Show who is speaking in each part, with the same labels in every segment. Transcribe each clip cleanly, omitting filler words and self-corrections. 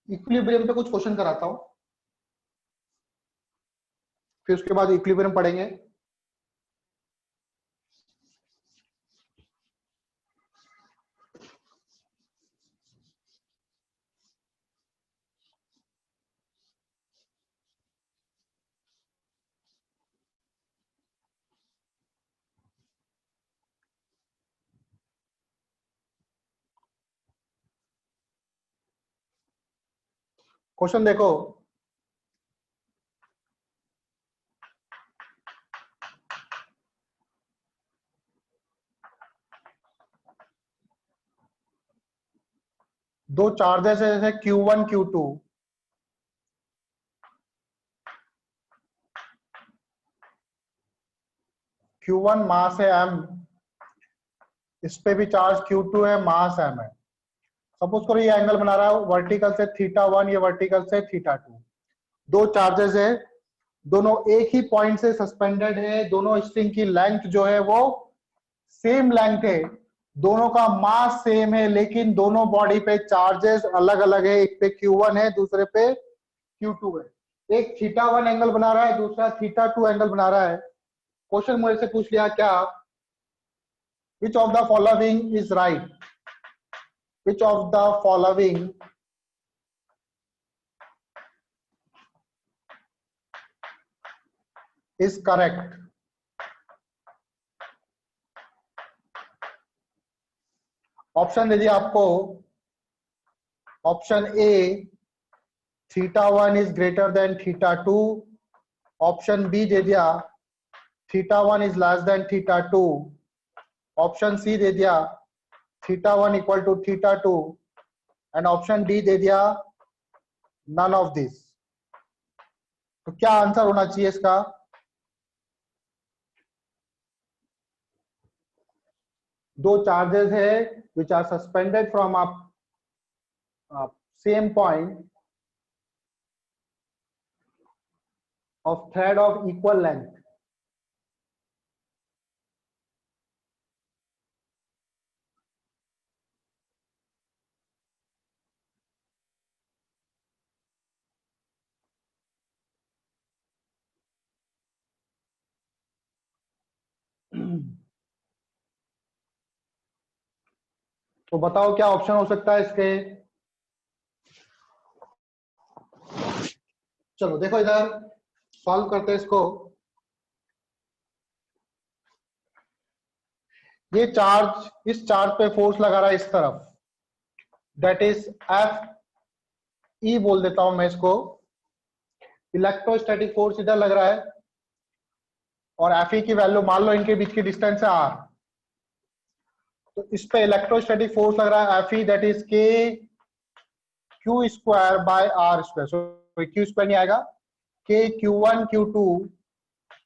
Speaker 1: Equilibrium पे कुछ question कराता हूं, फिर उसके बाद इक्विलिब्रियम पढ़ेंगे। क्वेश्चन देखो, दो चार्जेस है जैसे Q1 Q2, Q1 मास है m, इस पे भी चार्ज Q2 है, मास m है। सपोज करो ये एंगल बना रहा है वर्टिकल से θ1, ये वर्टिकल से θ2। दो चार्जेस है, दोनों एक ही पॉइंट से सस्पेंडेड है, दोनों स्ट्रिंग की लेंथ जो है वो सेम लेंथ है, दोनों का मास सेम है, लेकिन दोनों बॉडी पे चार्जेस अलग अलग है। एक पे Q1 है, दूसरे पे Q2 है। एक θ1 एंगल बना रहा है, दूसरा θ2 एंगल बना रहा है। क्वेश्चन मुझे से पूछ लिया क्या, which of the following is right, which of the following is correct. Option दे दिया आपको, option A θ1 is greater than θ2, option B दे दिया θ1 is less than θ2, option C दे दिया θ1 equal to θ2, and option D दे दिया नन ऑफ दिस। तो क्या आंसर होना चाहिए इसका? दो चार्जेस है which are suspended from a same point of thread of equal length. तो बताओ क्या ऑप्शन हो सकता है इसके? चलो देखो इधर सॉल्व करते हैं इसको। ये चार्ज, इस चार्ज पे फोर्स लगा रहा है इस तरफ, दैट इज एफ ई बोल देता हूं मैं इसको। इलेक्ट्रोस्टैटिक फोर्स इधर लग रहा है, और एफ ई की वैल्यू मान लो इनके बीच की डिस्टेंस है आर। तो इस पे इलेक्ट्रोस्टैटिक फोर्स लग रहा है F E, that is K Q square by R square. So Q square नहीं आएगा, के Q1 Q2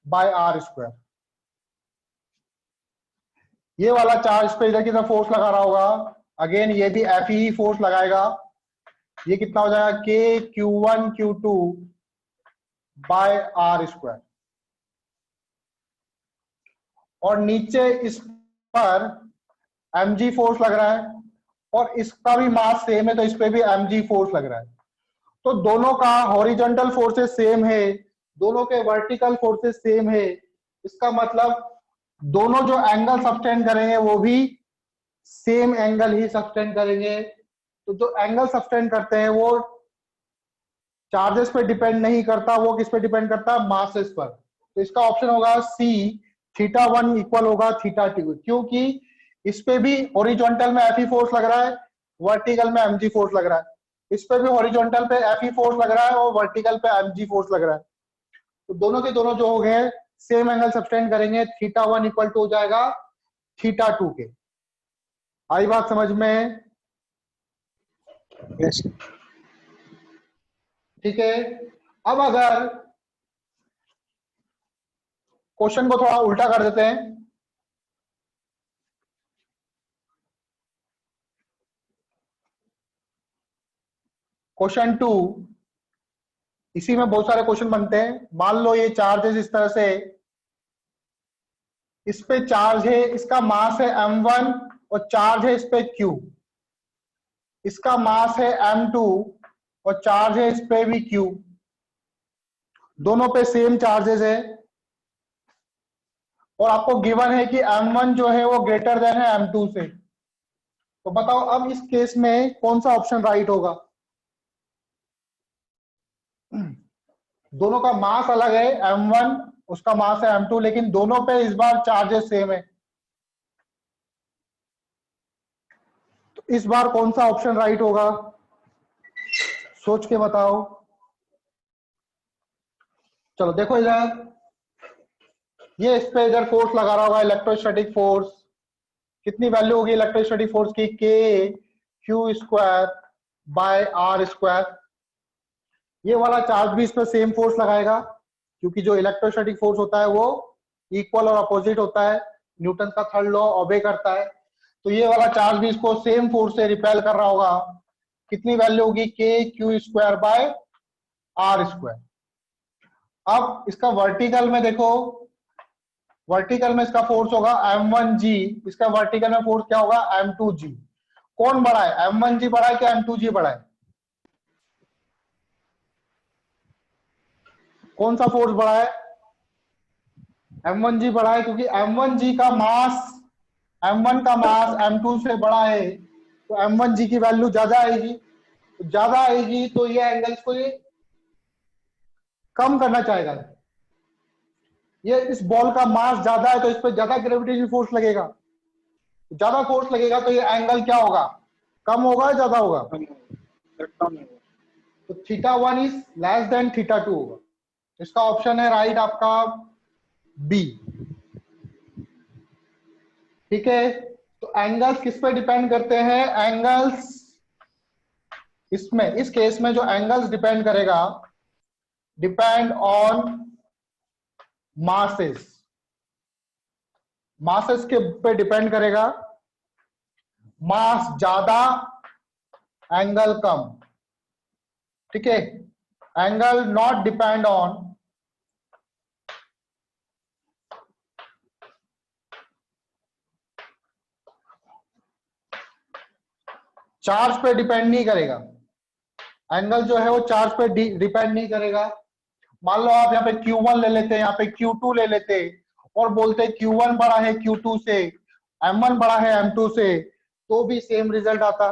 Speaker 1: by R square. ये वाला चार्ज पे इधर की तरफ फोर्स लगा रहा होगा, अगेन ये भी एफ ई फोर्स लगाएगा। ये कितना हो जाएगा, के Q1 Q2 by R square. और नीचे इस पर mg फोर्स लग रहा है, और इसका भी मास सेम है, तो इस पे भी mg फोर्स लग रहा है। तो दोनों का हॉरिजॉन्टल फोर्सेस सेम है, दोनों के वर्टिकल फोर्सेस सेम है। इसका मतलब दोनों जो एंगल सब्टेंड करेंगे वो भी सेम एंगल ही सब्टेंड करेंगे। तो जो एंगल सब्टेंड करते हैं वो चार्जेस पे डिपेंड नहीं करता, वो किस पे डिपेंड करता है, मासेस पर। तो इसका ऑप्शन होगा सी, θ1 इक्वल होगा θ2, क्योंकि इस पे भी हॉरिजॉन्टल में एफ ई फोर्स लग रहा है, वर्टिकल में mg फोर्स लग रहा है। इस पे भी हॉरिजॉन्टल पे एफ ई फोर्स लग रहा है और वर्टिकल पे mg फोर्स लग रहा है। तो दोनों के दोनों जो हो गए सेम एंगल सब्टेंड करेंगे, θ1 इक्वल टू हो जाएगा θ2 के। आई बात समझ में?
Speaker 2: यस।
Speaker 1: ठीक है। अब अगर क्वेश्चन को थोड़ा उल्टा कर देते हैं, क्वेश्चन 2, इसी में बहुत सारे क्वेश्चन बनते हैं। मान लो ये चार्ज इस तरह से, इस पे चार्ज है, इसका मास है m1 और चार्ज है इस पे q, इसका मास है m2 और चार्ज है इस पे भी Q, दोनों पे सेम चार्जेस है, और आपको गिवन है कि M1 जो है वो ग्रेटर देन है M2 से। तो बताओ अब इस केस में कौन सा ऑप्शन राइट होगा? दोनों का मास अलग है, M1 उसका मास है M2, लेकिन दोनों पे इस बार चार्जेस सेम है। तो इस बार कौन सा ऑप्शन राइट होगा? सोच के बताओ। चलो देखो इधर, ये इस पे इधर फोर्स लगा रहा होगा, इलेक्ट्रोस्टैटिक फोर्स। कितनी वैल्यू होगी इलेक्ट्रोस्टैटिक फोर्स की? K Q square by R square. ये वाला चार्ज भी इस पर सेम फोर्स लगाएगा, क्योंकि जो इलेक्ट्रोस्टैटिक फोर्स होता है वो इक्वल और अपोजिट होता है, न्यूटन का थर्ड लॉ ओबे करता है। तो ये वाला चार्ज भी इसको सेम फोर्स से रिपेल कर रहा होगा। कितनी वैल्यू होगी? K Q square by R square. अब इसका वर्टिकल में देखो, वर्टिकल में इसका फोर्स होगा m1g, इसका वर्टिकल में फोर्स क्या होगा? m2g। कौन बड़ा है, m1g बड़ा है कि m2g बड़ा है? कौन सा फोर्स बड़ा है? m1g बड़ा है, क्योंकि m1g का मास, m1 का मास m2 से बड़ा है, तो m1g की वैल्यू ज्यादा आएगी। तो ज्यादा आएगी तो ये एंगल्स को ये कम करना चाहेगा। ये इस बॉल का मास ज्यादा है तो इस पर ज्यादा ग्रेविटेशनल फोर्स लगेगा, ज्यादा फोर्स लगेगा तो ये एंगल क्या होगा? कम होगा या ज्यादा होगा? तो θ1 इज लेस देन θ2 होगा। इसका ऑप्शन है राइट आपका बी। ठीक है, तो एंगल्स किस पे डिपेंड करते हैं? एंगल्स इसमें, इस केस में जो एंगल्स डिपेंड करेगा, डिपेंड ऑन मासेस। मासेस के पे डिपेंड करेगा। मास ज्यादा, एंगल कम। ठीक है, angle not depend on charge पे, डिपेंड नहीं करेगा। एंगल जो है वो चार्ज पे डिपेंड नहीं करेगा। मान लो आप यहाँ पे Q1 ले लेते, यहाँ पे Q2 ले लेते और बोलते Q1 बड़ा है Q2 से, M1 बड़ा है M2 से, तो भी सेम रिजल्ट आता।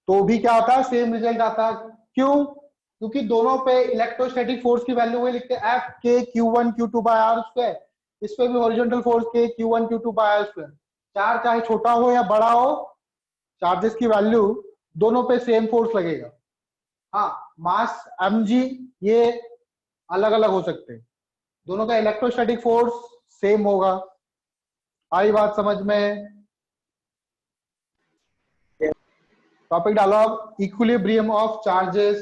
Speaker 1: तो भी क्या आता? सेम रिजल्ट आता। क्यों? क्योंकि दोनों पे इलेक्ट्रोस्टैटिक फोर्स की वैल्यू वही लिखते हैं, F K Q1 Q2 by R square. इस पे भी horizontal force K Q1 Q2 by R square. Charge चाहे छोटा हो या बड़ा हो, चार्जेस की वैल्यू दोनों पे सेम फोर्स लगेगा। हाँ, मास mg ये अलग अलग हो सकते हैं, दोनों का इलेक्ट्रोस्टैटिक फोर्स सेम होगा। आई बात समझ में? टॉपिक डालो अब, इक्विलिब्रियम ऑफ चार्जेस।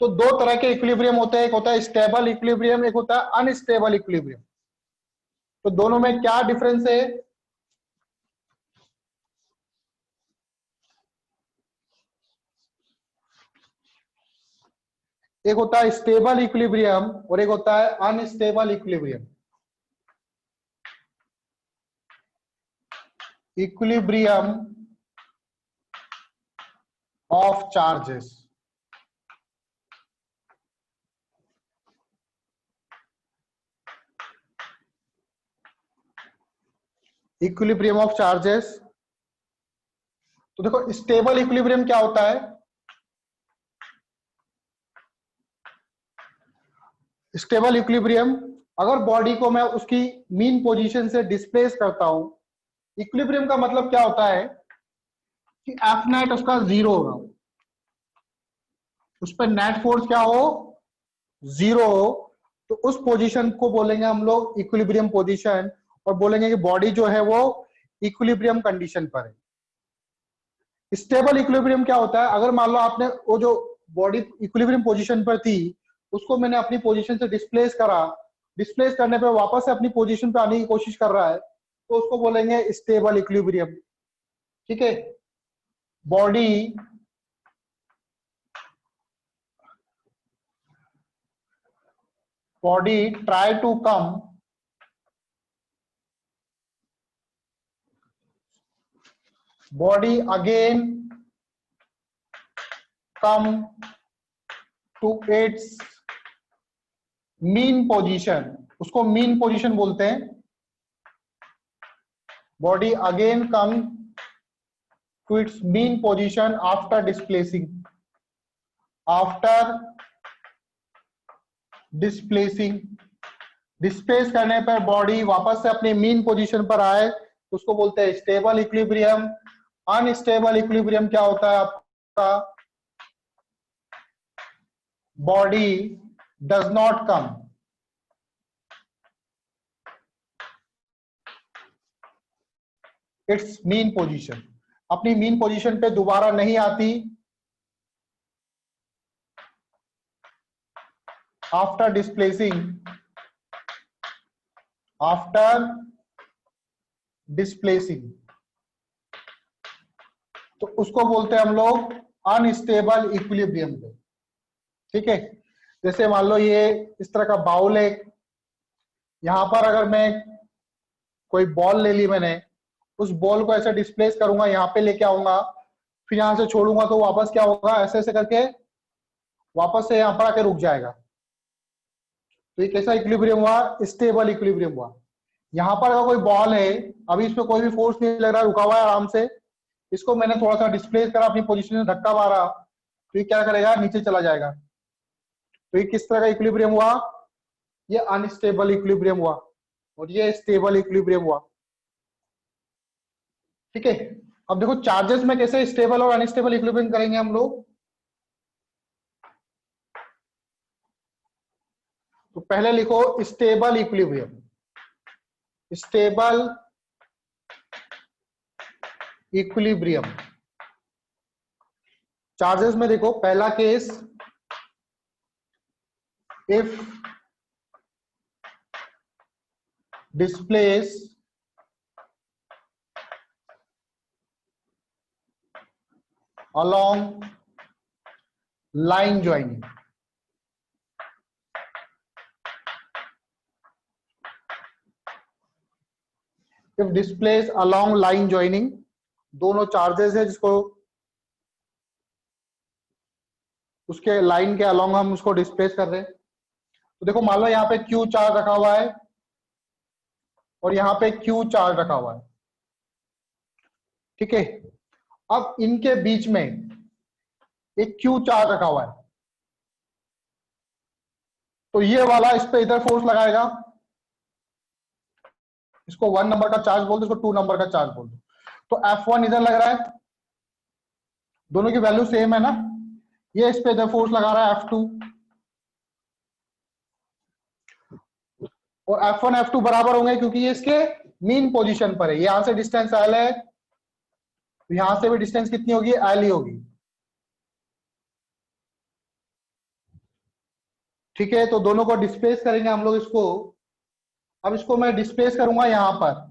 Speaker 1: तो दो तरह के इक्विलिब्रियम होते हैं, एक होता है स्टेबल इक्विलिब्रियम, एक होता है अनस्टेबल इक्विलिब्रियम। तो दोनों में क्या डिफरेंस है? एक होता है स्टेबल इक्विलिब्रियम और एक होता है unstable equilibrium. Equilibrium of charges, equilibrium of charges. तो देखो स्टेबल इक्विलिब्रियम क्या होता है? स्टेबल इक्विलिब्रियम, अगर बॉडी को मैं उसकी मीन पोजीशन से डिस्प्लेस करता हूं, इक्विलिब्रियम का मतलब क्या होता है कि एफ नेट उसका जीरो होगा, उस पर नेट फोर्स क्या हो? जीरो हो। तो उस पोजीशन को बोलेंगे हम लोग इक्विलिब्रियम पोजीशन, और बोलेंगे कि बॉडी जो है वो इक्विलिब्रियम कंडीशन पर है। स्टेबल इक्विलिब्रियम क्या होता है? अगर मान लो आपने वो जो बॉडी इक्विलिब्रियम पोजीशन पर थी, उसको मैंने अपनी पोजीशन से डिस्प्लेस करा, डिस्प्लेस करने पे वापस से अपनी पोजीशन पे आने की कोशिश कर रहा है, तो उसको बोलेंगे स्टेबल इक्विलिब्रियम। ठीक है, body try to come body again come to its mean position, उसको mean position बोलते हैं. Body again come to its mean position after displacing. After displacing, displace करने पर बॉडी वापस से अपने मीन पोजीशन पर आए तो उसको बोलते हैं स्टेबल इक्विलिब्रियम. अनस्टेबल इक्विलिब्रियम क्या होता है आपका? Body does not come it's mean position, अपनी मीन पोजीशन पे दोबारा नहीं आती आफ्टर डिस्प्लेसिंग. आफ्टर डिस्प्लेसिंग तो उसको बोलते हैं हम लोग अनस्टेबल इक्विलिब्रियम पे. ठीक है, जैसे मान लो ये इस तरह का बाउल है, यहां पर अगर मैं कोई बॉल ले ली मैंने, उस बॉल को ऐसे डिस्प्लेस करूंगा, यहां पे लेके आऊंगा, फिर यहां से छोड़ूंगा तो वापस क्या होगा, ऐसे ऐसे करके वापस से यहां पर आके रुक जाएगा. तो ये कैसा इक्विलिब्रियम हुआ? स्टेबल इक्विलिब्रियम हुआ. यहां पर अगर कोई बॉल है, अभी इस पे कोई भी फोर्स नहीं लग रहा, रुका हुआ है आराम से, इसको मैंने थोड़ा सा डिस्प्लेस करा, अपनी पोजीशन में धक्का मारा, तो ये क्या करेगा? नीचे चला जाएगा. तो ये किस तरह का इक्विलिब्रियम हुआ? ये अनस्टेबल इक्विलिब्रियम हुआ और ये स्टेबल इक्विलिब्रियम हुआ. ठीक है, अब देखो चार्जेस में कैसे स्टेबल और अनस्टेबल इक्विलिब्रियम करेंगे हम लोग. तो पहले लिखो stable equilibrium. Stable equilibrium charges में देखो, पहला case if displace along line joining. If displays along line joining, दोनों चार्जेस है जिसको उसके लाइन के अलोंग हम उसको डिस्प्लेस कर रहे हैं. तो देखो मान लो यहाँ पे Q चार्ज रखा हुआ है और यहाँ पे Q चार्ज रखा हुआ है. ठीक है, अब इनके बीच में एक Q चार्ज रखा हुआ है, तो ये वाला इस पे इधर फोर्स लगाएगा, इसको 1 नंबर का चार्ज बोल दो, इसको 2 नंबर का चार्ज बोल दो. तो F1 इधर लग रहा है, दोनों की वैल्यू सेम है ना, ये इस पे इधर फोर्स लगा रहा है F2, और F1 F2 बराबर होंगे क्योंकि ये इसके मीन पोजीशन पर है. यहां से डिस्टेंस L है, यहां से भी डिस्टेंस कितनी होगी? L ही होगी. ठीक है, तो दोनों को डिस्प्लेस करेंगे हम लोग इसको. अब इसको मैं डिस्प्लेस करूंगा यहां पर,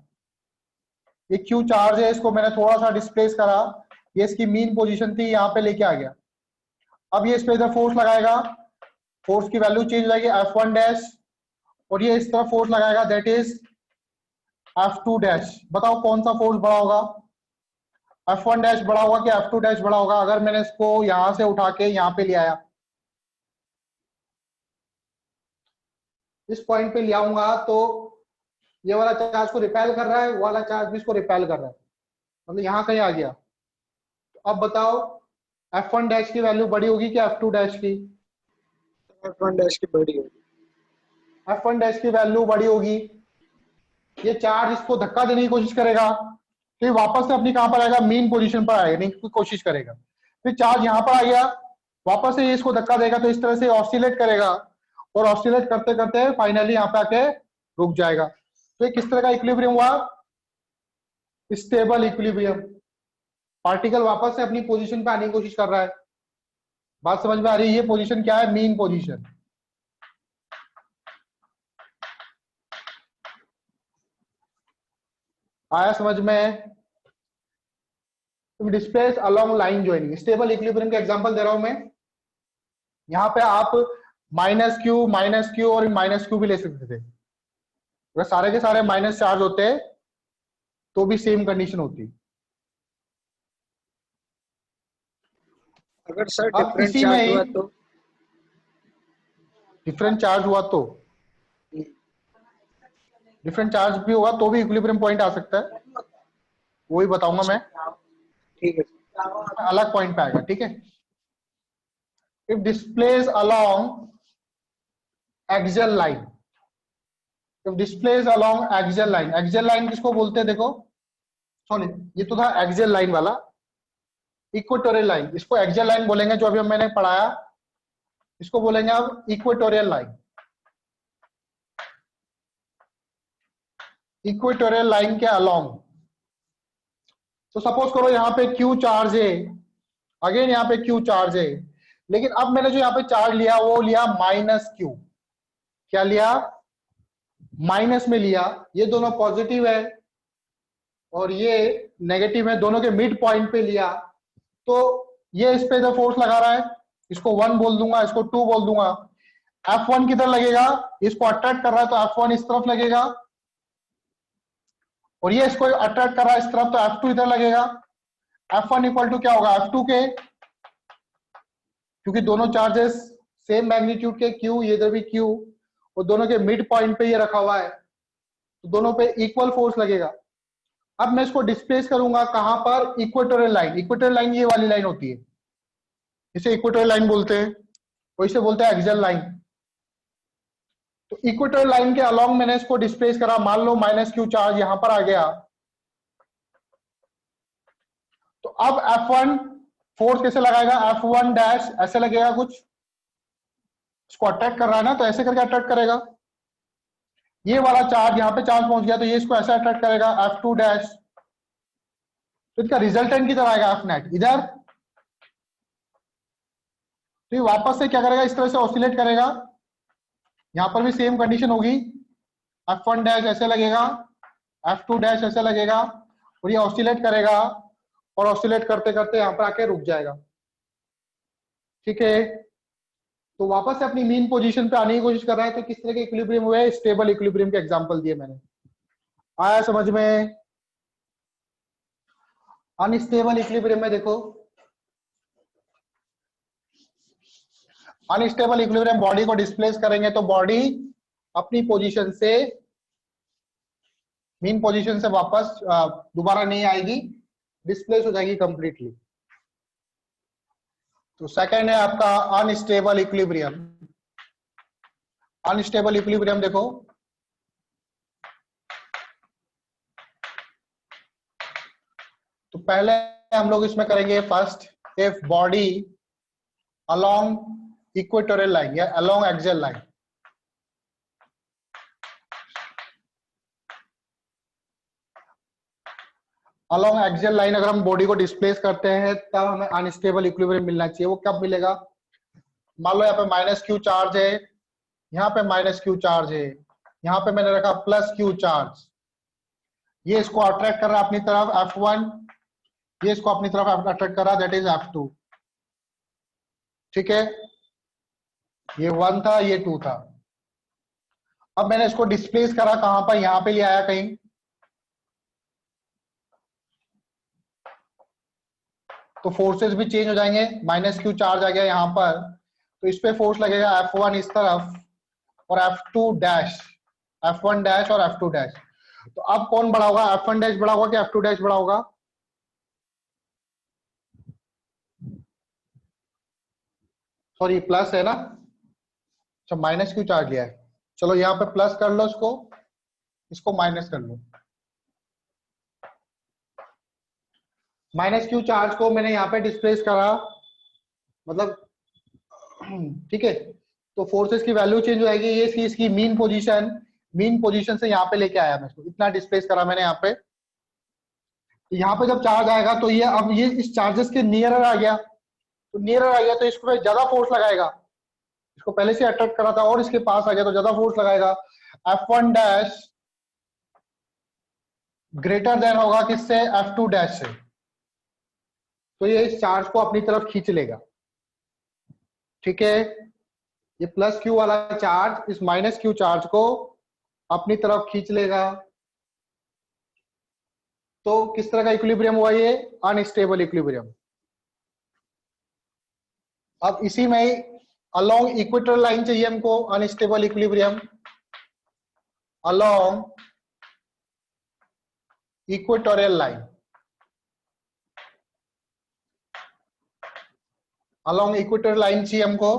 Speaker 1: ये Q चार्ज है, इसको मैंने थोड़ा सा डिस्प्लेस करा, ये इसकी मीन पोजीशन थी, यहां पे लेके आ गया. अब ये इस पे इधर फोर्स लगाएगा, फोर्स की वैल्यू चेंज हो जाएगी F1 डैश, और ये इस तरह फोर्स लगाएगा, दैट इज F2 डैश. बताओ कौन सा फोर्स बड़ा होगा? F1 डैश बड़ा होगा कि F2 डैश बड़ा होगा? अगर मैंने इसको यहां से उठा के यहां पे ले आया, इस पॉइंट पे ले आऊंगा, तो ये वाला चार्ज को रिपेल कर रहा है, वो वाला चार्ज भी इसको रिपेल कर रहा है, मतलब यहां कहीं आ गया. तो अब बताओ F1 डैश की वैल्यू बड़ी होगी कि F2 डैश की?
Speaker 2: F1 डैश की बड़ी होगी.
Speaker 1: F1 डैश की वैल्यू बड़ी होगी. ये चार्ज इसको धक्का देने की कोशिश करेगा, तो ये वापस से अपनी कहां पर आएगा? मीन पोजीशन पर आएगा, नहीं की कोशिश करेगा. फिर चार्ज यहां पर आ गया, वापस से ये इसको धक्का देगा, तो इस तरह से ऑसिलेट करेगा, और ऑसिलेट करते करते फाइनली यहाँ पे आके रुक जाएगा. तो ये किस तरह का इक्विलिब्रियम हुआ? Stable equilibrium. पार्टिकल वापस से अपनी पोजीशन पे आने की कोशिश कर रहा है. बात समझ में आ रही है? ये पोजीशन क्या है? Mean position. आया समझ में? Displace along line joining. Stable equilibrium का एग्जांपल दे रहा हूं मैं. यहां पे आप -Q और -Q भी ले सकते थे. अगर सारे के सारे माइनस चार्ज होते तो भी सेम कंडीशन होती.
Speaker 2: अगर सर
Speaker 1: अब
Speaker 2: डिफरेंट
Speaker 1: इसी में
Speaker 2: चार्ज
Speaker 1: ही
Speaker 2: हुआ तो?
Speaker 1: डिफरेंट चार्ज हुआ तो, डिफरेंट चार्ज भी होगा तो भी इक्विलिब्रियम पॉइंट आ सकता है, वही बताऊंगा मैं,
Speaker 2: ठीक है।
Speaker 1: अलग पॉइंट पे आएगा, ठीक है। If displace along axial line, if displace along axial line, axial line किसको बोलते हैं देखो, सॉरी ये तो था एक्सियल लाइन वाला, इक्वेटोरियल लाइन, इसको एक्सियल लाइन बोलेंगे जो अभी मैंने पढ़ाया, इसको बोलेंगे अब इक्वेटोरियल लाइन। इक्वेटोरियल लाइन के अलोंग, तो सपोज करो यहाँ पे क्यू चार्ज है, अगेन यहाँ पे क्यू चार्ज है, लेकिन अब मैंने जो यहाँ पे चार्ज लिया वो लिया माइनस क्यू, क्या लिया, माइनस में लिया, ये दोनों पॉजिटिव है और ये नेगेटिव है, दोनों के मिड पॉइंट पे लिया, तो ये इस पे जो फोर्स लगा रहा है, इसको 1 बोल दूंगा, इसको 2 बोल दूंगा। F1 किधर लगेगा, इसको अट्रैक्ट कर रहा है तो F1 इस तरफ लगेगा, और ये इसको अट्रैक्ट कर रहा है इस तरफ तो F2 इधर लगेगा। F1 इक्वल टू क्या होगा, F2 के, क्योंकि दोनों चार्जेस सेम मैग्नीट्यूड के, Q ये इधर भी Q, और दोनों के मिड पॉइंट पे ये रखा हुआ है, तो दोनों पे इक्वल फोर्स लगेगा। अब मैं इसको डिस्प्लेस करूंगा कहां पर, इक्वेटोरियल लाइन, इक्वेटोरियल लाइन ये वाली लाइन होती है, इसे इक्वेटोरियल लाइन बोलते हैं, और इसे बोलते हैं एक्सियल लाइन। तो इक्वेटोरियल लाइन के अलोंग मैंने इसको डिस्प्लेस करा, मान लो माइनस क्यू चार्ज यहां पर आ गया, तो अब F1 फोर्स कैसे लगाएगा, F1 डैश ऐसे लगेगा कुछ, इसको अट्रैक्ट कर रहा है ना, तो ऐसे करके अट्रैक्ट करेगा, ये वाला चार्ज यहाँ पे चार्ज पहुंच गया तो ये इसको ऐसे अट्रैक्ट करेगा F2 डैश, तो इसका रिजल्टेंट किधर आएगा, F नेट इधर, तो ये वापस से क्या करेगा, इस तरह से ऑसिलेट करेगा, यहां पर भी सेम कंडीशन होगी, F1 डैश ऐसे लगेगा, F2 डैश ऐसे लगेगा, और ये ऑसिलेट करेगा, और ऑसिलेट करते करते यहां पर आके रुक जाएगा, ठीक है। तो वापस से अपनी मीन पोजीशन पे आने की कोशिश कर रहा है, तो किस तरह के इक्विलिब्रियम हुए, स्टेबल इक्विलिब्रियम के एग्जांपल दिए मैंने, आया समझ में। अनस्टेबल इक्विलिब्रियम में देखो, अनस्टेबल इक्विलिब्रियम बॉडी को डिस्प्लेस करेंगे तो बॉडी अपनी पोजीशन से, मीन पोजीशन से वापस दोबारा नहीं आएगी, डिस्प्लेस हो जाएगी कंप्लीटली। तो सेकंड है आपका अनस्टेबल इक्विलिब्रियम। अनस्टेबल इक्विलिब्रियम देखो, तो पहले हम लोग इसमें करेंगे first, if body along equatorial line या along axial line, along axial line अगर हम बॉडी को डिस्प्लेस करते हैं तब हमें अनस्टेबल इक्विलिब्रियम मिलना चाहिए। वो कब मिलेगा, मान लो यहाँ पे माइनस क्यू चार्ज है, यहाँ पे माइनस क्यू चार्ज है, यहाँ पे मैंने रखा प्लस क्यू चार्ज, ये इसको अट्रैक्ट कर रहा है अपनी तरफ F1, ये इसको अपनी तरफ अट्रैक्ट कर रहा है, दैट इज F2, ठीक है। ये 1 था, ये 2 था। अब मैंने इसको डिस्प्लेस करा कहां पर, यहां पे ले आया कहीं, तो फोर्सेस भी चेंज हो जाएंगे, माइनस क्यू चार्ज आ गया यहाँ पर, तो इस पे फोर्स लगेगा F1 इस तरफ और F2 डैश, F1 डैश और F2 डैश। तो अब कौन बड़ा होगा, F1 डैश बड़ा होगा कि F2 डैश बड़ा होगा, सॉरी प्लस है ना, अच्छा माइनस क्यू चार्ज लिया है, चलो यहाँ पे प्लस कर लो, इसको माइनस कर लो। माइनस क्यू चार्ज को मैंने यहाँ पे डिस्प्लेस करा, मतलब ठीक है, तो फोर्सेस की वैल्यू चेंज हो जाएगी, ये इसकी मीन पोजीशन से यहाँ पे लेके आया मैं इसको, इतना डिस्प्लेस करा मैंने यहाँ पे, तो यहाँ पे जब चार्ज आएगा तो ये अब ये इस चार्जेस के नियरर आ गया, तो नियरर आ गया तो इसको ज्यादा फोर्स लगाएगा, इसको पहले से अट्रैक्ट करा था और इसके पास आ गया तो ज्यादा फोर्स लगाएगा। F1 डैश ग्रेटर देन होगा किससे, F2 डैश से, तो ये इस चार्ज को अपनी तरफ खींच लेगा, ठीक है। ये प्लस क्यू वाला चार्ज इस माइनस क्यू चार्ज को अपनी तरफ खींच लेगा, तो किस तरह का इक्विलिब्रियम हुआ, ये अनस्टेबल इक्विलिब्रियम। अब इसी में ही अलोंग इक्वेटोरियल लाइन चाहिए हमको, unstable equilibrium along equatorial line, along equatorial line चाहिए हमको।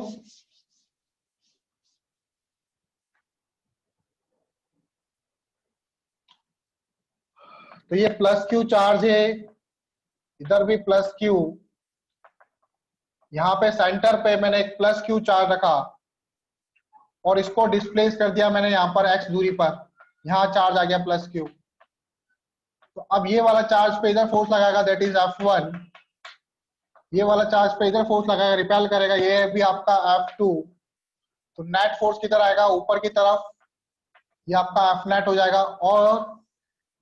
Speaker 1: तो ये प्लस क्यू चार्ज है, इधर भी प्लस क्यू, यहां पे सेंटर पे मैंने एक प्लस क्यू चार्ज रखा और इसको डिस्प्लेस कर दिया मैंने यहां पर x दूरी पर, यहां चार्ज आ गया प्लस क्यू। तो अब ये वाला चार्ज पे इधर फोर्स लगाएगा, दैट इज F1। ये वाला चार्ज पे इधर फोर्स लगाएगा, रिपेल करेगा, ये भी आपका F2। तो नेट फोर्स किधर आएगा, ऊपर की तरफ, ये आपका F नेट हो जाएगा और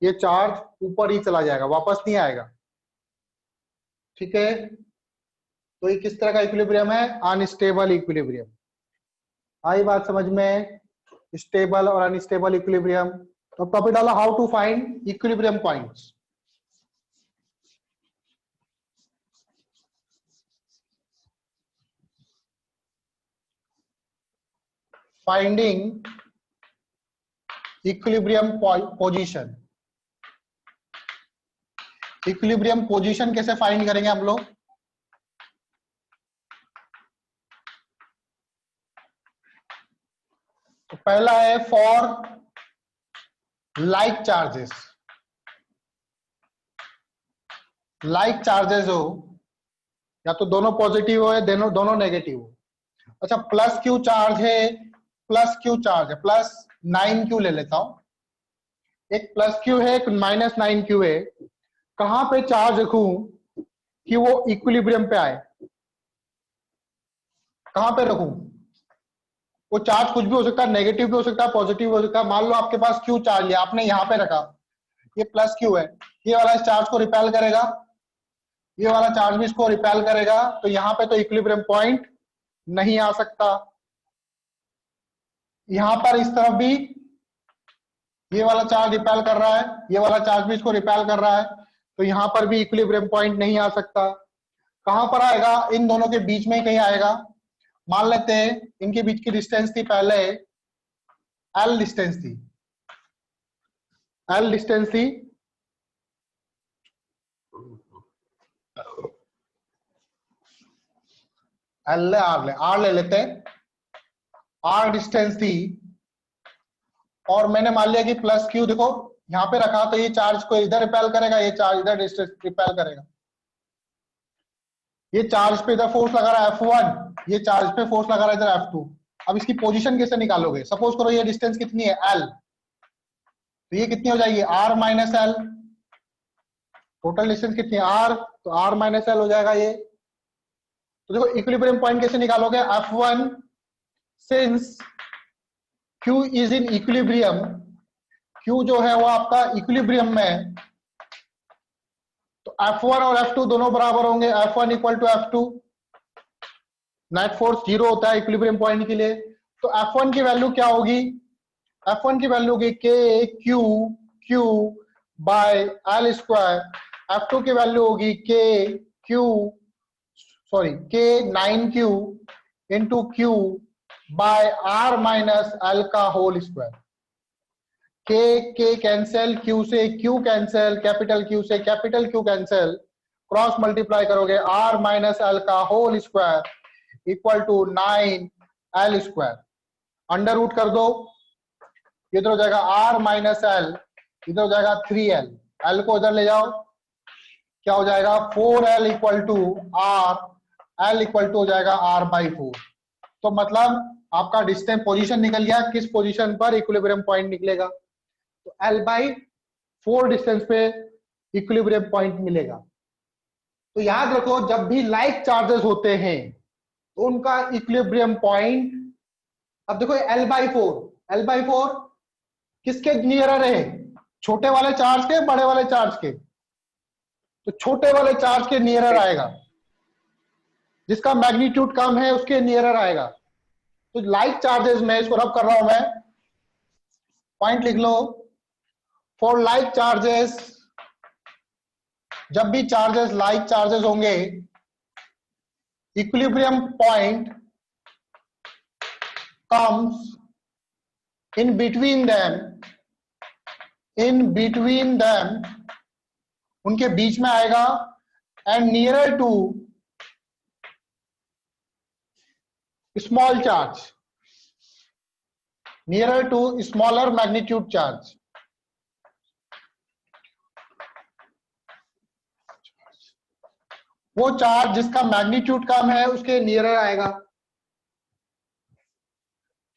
Speaker 1: ये चार्ज ऊपर ही चला जाएगा, वापस नहीं आएगा। ठीक है, तो ये किस तरह का इक्विलिब्रियम है, अनस्टेबल इक्विलिब्रियम। आई बात समझ में, स्टेबल और अनस्टेबल इक्विलिब्रियम। तो टॉपिक डाला how to find equilibrium points. Finding equilibrium position. Equilibrium position कैसे फाइंड करेंगे हम लोग, तो पहला है for like charges. Like charges हो, या तो दोनों पॉजिटिव हो या दोनों नेगेटिव हो। अच्छा, प्लस क्यू चार्ज है, प्लस क्यू चार्ज है, प्लस 9Q ले लेता हूं। एक प्लस क्यू है, एक माइनस 9Q है। कहां पे चार्ज रखूं कि वो इक्विलिब्रियम पे आए, कहां पे रखूं? वो चार्ज कुछ भी हो सकता है, नेगेटिव भी हो सकता है, पॉजिटिव भी हो सकता है। मान लो आपके पास क्यू चार्ज लिया, आपने यहां पे रखा, ये प्लस क्यू है, ये वाला इस चार्ज को रिपेल करेगा, ये वाला चार्ज भी इसको रिपेल करेगा, तो यहां पे तो इक्विलिब्रियम पॉइंट नहीं आ सकता। यहां पर इस तरफ भी ये वाला चार्ज रिपेल कर रहा है, ये वाला चार्ज भी इसको रिपेल कर रहा है, तो यहां पर भी इक्विलिब्रियम पॉइंट नहीं आ सकता। कहां पर आएगा, इन दोनों के बीच में ही कहीं आएगा। मान लेते हैं इनके बीच की डिस्टेंस थी पहले L डिस्टेंस थी, L डिस्टेंस थी, R ले लेते हैं, R डिस्टेंस थी, और मैंने मान लिया कि प्लस क्यू देखो यहां पे रखा, तो ये चार्ज को इधर रिपेल करेगा, ये चार्ज इधर डिस्टेंस रिपेल करेगा। ये चार्ज पे इधर फोर्स लगा रहा है F1, ये चार्ज पे फोर्स लगा रहा है इधर F2। अब इसकी पोजीशन कैसे निकालोगे, सपोज करो ये डिस्टेंस कितनी है L, तो ये कितनी हो जाएगी R minus L। Total distance कितनी है R, तो R माइनस L हो जाएगा ये। तो देखो इक्विलिब्रियम पॉइंट कैसे निकालोगे, F1 since Q is in equilibrium, Q जो है वो आपका इक्विलिब्रियम में है, तो F1 और F2 दोनों बराबर होंगे, F1 equal to F2। Net force 0 होता है इक्विलिब्रियम पॉइंट के लिए, तो F1 की वैल्यू क्या होगी, F1 की वैल्यू होगी Q bye L square. F2 की वैल्यू होगी K 9Q इंटू Q बाय R माइनस L का whole square. K cancel, Q से Q कैंसिल, कैपिटल Q से capital Q cancel, cross multiply करोगे R माइनस L का whole square equal to 9L square. Under root कर दो, इधर हो जाएगा R माइनस L, इधर हो जाएगा 3L, L को इधर ले जाओ, क्या हो जाएगा 4L equal to R, L equal to हो जाएगा R/4। तो मतलब आपका डिस्टेंस पोजीशन निकल गया, किस पोजीशन पर इक्विलिब्रियम पॉइंट निकलेगा, तो L/4 डिस्टेंस पे इक्विलिब्रियम पॉइंट मिलेगा। तो याद रखो जब भी लाइक चार्जेस होते हैं तो उनका इक्विलिब्रियम पॉइंट, अब देखो L/4 किसके नियरर है, छोटे वाले चार्ज के, बड़े वाले चार्ज के, तो छोटे वाले चार्ज के नियरर आएगा, जिसका मैग्नीट्यूड कम है उसके नियरर आएगा। तो लाइक चार्जेस में, इसको रब कर रहा हूं मैं, पॉइंट लिख लो, फॉर लाइक चार्जेस, जब भी चार्जेस लाइक चार्जेस होंगे, equilibrium point comes in between them, उनके बीच में आएगा, and nearer to small charge, nearer to smaller magnitude charge. वो चार्ज जिसका मैग्नीट्यूड कम है उसके नियरर आएगा,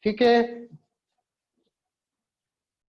Speaker 1: ठीक है।